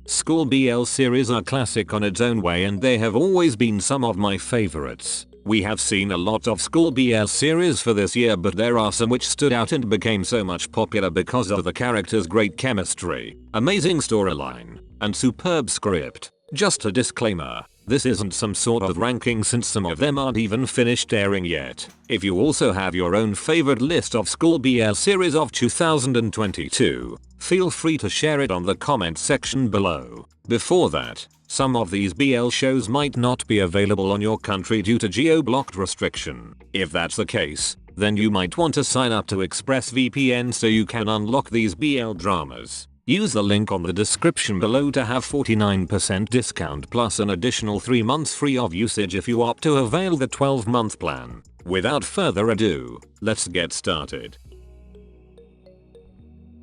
School BL series are classic on its own way and they have always been some of my favorites. We have seen a lot of school BL series for this year, but there are some which stood out and became so much popular because of the characters' great chemistry, amazing storyline, and superb script. Just a disclaimer, this isn't some sort of ranking since some of them aren't even finished airing yet. If you also have your own favorite list of school BL series of 2022, feel free to share it on the comment section below. Before that, some of these BL shows might not be available on your country due to geo-blocked restriction. If that's the case, then you might want to sign up to ExpressVPN so you can unlock these BL dramas. Use the link on the description below to have 49% discount plus an additional 3 months free of usage if you opt to avail the 12-month plan. Without further ado, let's get started.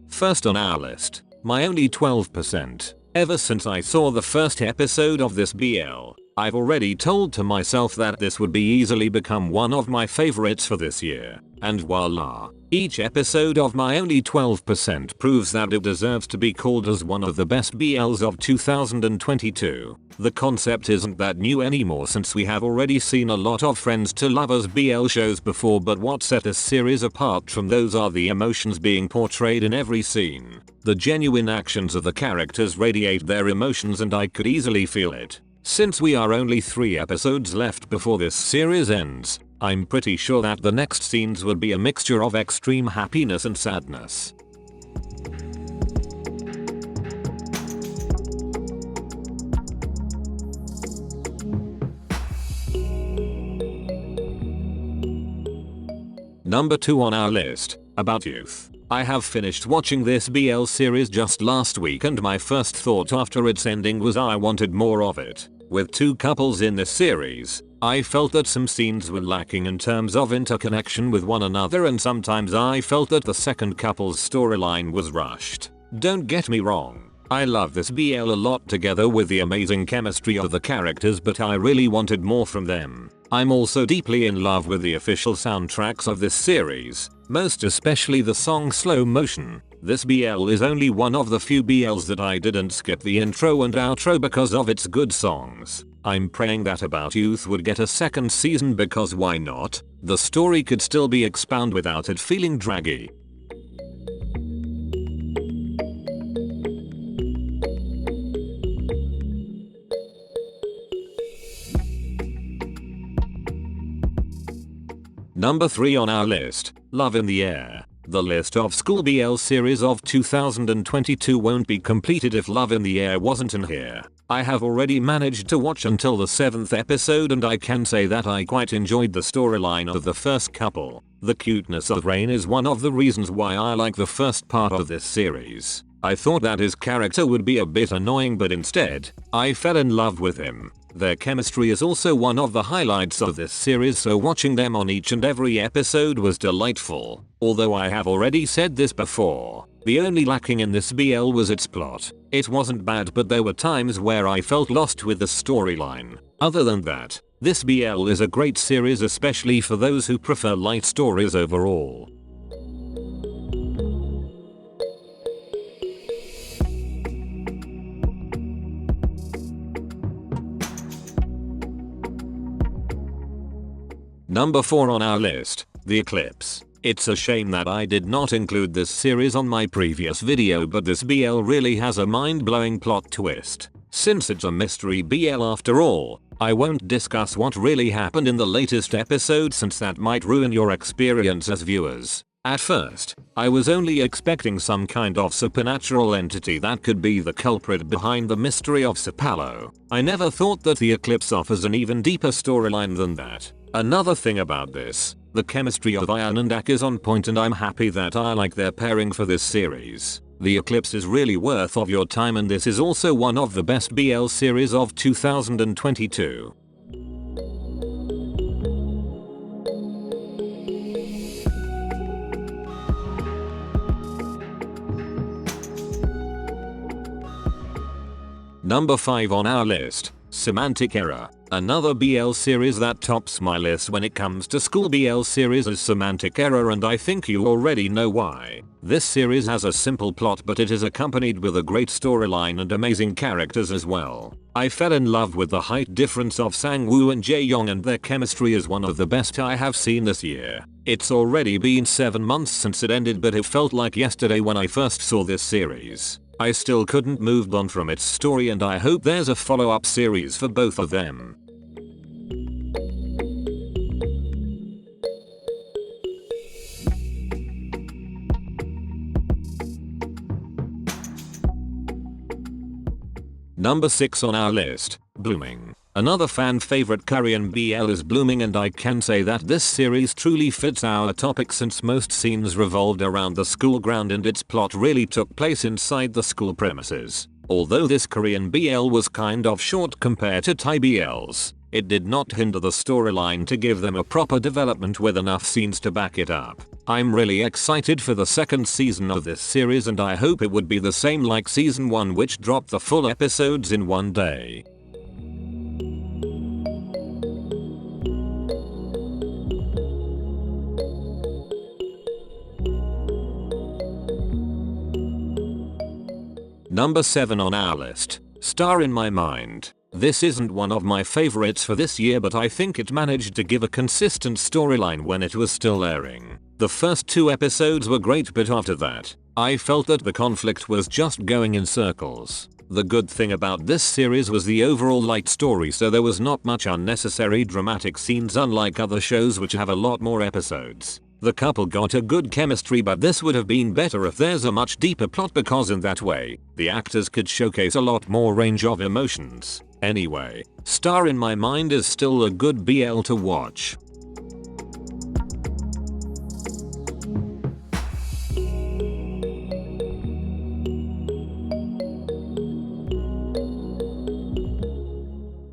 First on our list, my only 12%. Ever since I saw the first episode of this BL, I've already told to myself that this would be easily become one of my favorites for this year. And voila, each episode of My Only 12% proves that it deserves to be called as one of the best BLs of 2022. The concept isn't that new anymore since we have already seen a lot of friends to lovers BL shows before, but what set this series apart from those are the emotions being portrayed in every scene. The genuine actions of the characters radiate their emotions and I could easily feel it. Since we are only 3 episodes left before this series ends, I'm pretty sure that the next scenes would be a mixture of extreme happiness and sadness. Number 2 on our list, About Youth. I have finished watching this BL series just last week and my first thought after its ending was I wanted more of it. With 2 couples in this series, I felt that some scenes were lacking in terms of interconnection with one another and sometimes I felt that the second couple's storyline was rushed. Don't get me wrong, I love this BL a lot together with the amazing chemistry of the characters, but I really wanted more from them. I'm also deeply in love with the official soundtracks of this series, most especially the song Slow Motion. This BL is only one of the few BLs that I didn't skip the intro and outro because of its good songs. I'm praying that About Youth would get a second season because why not? The story could still be expounded without it feeling draggy. Number 3 on our list, Love in the Air. The list of school BL series of 2022 won't be completed if Love in the Air wasn't in here. I have already managed to watch until the 7th episode and I can say that I quite enjoyed the storyline of the first couple. The cuteness of Rain is one of the reasons why I like the first part of this series. I thought that his character would be a bit annoying, but instead, I fell in love with him. Their chemistry is also one of the highlights of this series, so watching them on each and every episode was delightful. Although I have already said this before, the only lacking in this BL was its plot. It wasn't bad, but there were times where I felt lost with the storyline. Other than that, this BL is a great series, especially for those who prefer light stories overall. Number 4 on our list, The Eclipse. It's a shame that I did not include this series on my previous video, but this BL really has a mind-blowing plot twist. Since it's a mystery BL after all, I won't discuss what really happened in the latest episode since that might ruin your experience as viewers. At first, I was only expecting some kind of supernatural entity that could be the culprit behind the mystery of Sowell. I never thought that The Eclipse offers an even deeper storyline than that. Another thing about this, the chemistry of Ian and Ak is on point and I'm happy that I like their pairing for this series. The Eclipse is really worth of your time and this is also one of the best BL series of 2022. Number 5 on our list, Semantic Error. Another BL series that tops my list when it comes to school BL series is Semantic Error, and I think you already know why. This series has a simple plot, but it is accompanied with a great storyline and amazing characters as well. I fell in love with the height difference of Sang-woo and Jae-young, and their chemistry is one of the best I have seen this year. It's already been 7 months since it ended, but it felt like yesterday when I first saw this series. I still couldn't move on from its story, and I hope there's a follow-up series for both of them. Number 6 on our list, Blooming. Another fan favorite Korean BL is Blooming, and I can say that this series truly fits our topic since most scenes revolved around the school ground and its plot really took place inside the school premises. Although this Korean BL was kind of short compared to Thai BLs, it did not hinder the storyline to give them a proper development with enough scenes to back it up. I'm really excited for the second season of this series, and I hope it would be the same like season 1, which dropped the full episodes in one day. Number 7 on our list, Star in My Mind. This isn't one of my favorites for this year, but I think it managed to give a consistent storyline when it was still airing. The first 2 episodes were great, but after that, I felt that the conflict was just going in circles. The good thing about this series was the overall light story, so there was not much unnecessary dramatic scenes unlike other shows which have a lot more episodes. The couple got a good chemistry, but this would have been better if there's a much deeper plot, because in that way, the actors could showcase a lot more range of emotions. Anyway, Star in My Mind is still a good BL to watch.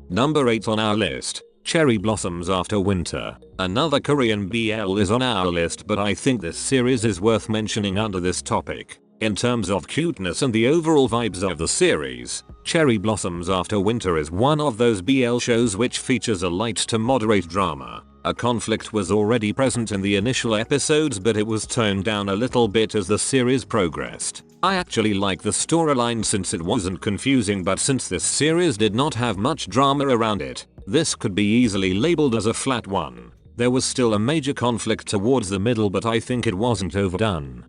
Number 8 on our list, Cherry Blossoms After Winter. Another Korean BL is on our list, but I think this series is worth mentioning under this topic. In terms of cuteness and the overall vibes of the series, Cherry Blossoms After Winter is one of those BL shows which features a light to moderate drama. A conflict was already present in the initial episodes, but it was toned down a little bit as the series progressed. I actually like the storyline since it wasn't confusing, but since this series did not have much drama around it, this could be easily labeled as a flat one. There was still a major conflict towards the middle, but I think it wasn't overdone.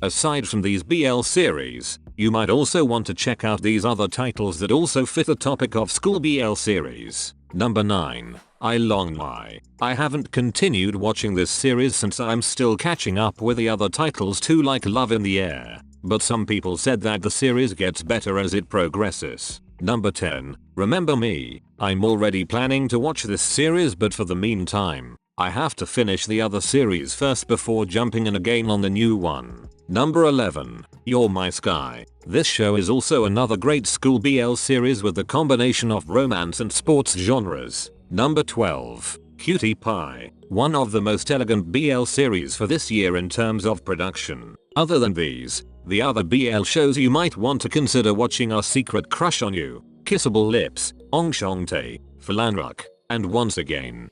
Aside from these BL series, you might also want to check out these other titles that also fit the topic of school BL series. Number 9. XylonAkauMSTS. I haven't continued watching this series since I'm still catching up with the other titles too, like Love in the Air, but some people said that the series gets better as it progresses. Number 10. Remember Me. I'm already planning to watch this series, but for the meantime, I have to finish the other series first before jumping in again on the new one. Number 11. You're My Sky. This show is also another great school BL series with a combination of romance and sports genres. Number 12. Cutie Pie. One of the most elegant BL series for this year in terms of production. Other than these, the other BL shows you might want to consider watching are Secret Crush on You, Kissable Lips, Ongshongtae, Philanrock, and Once Again.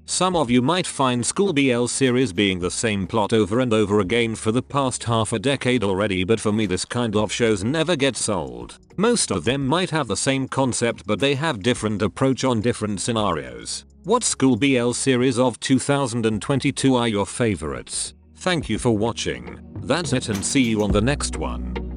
Some of you might find school BL series being the same plot over and over again for the past half a decade already, but for me this kind of shows never gets old. Most of them might have the same concept, but they have different approach on different scenarios. What school BL series of 2022 are your favorites? Thank you for watching. That's it, and see you on the next one.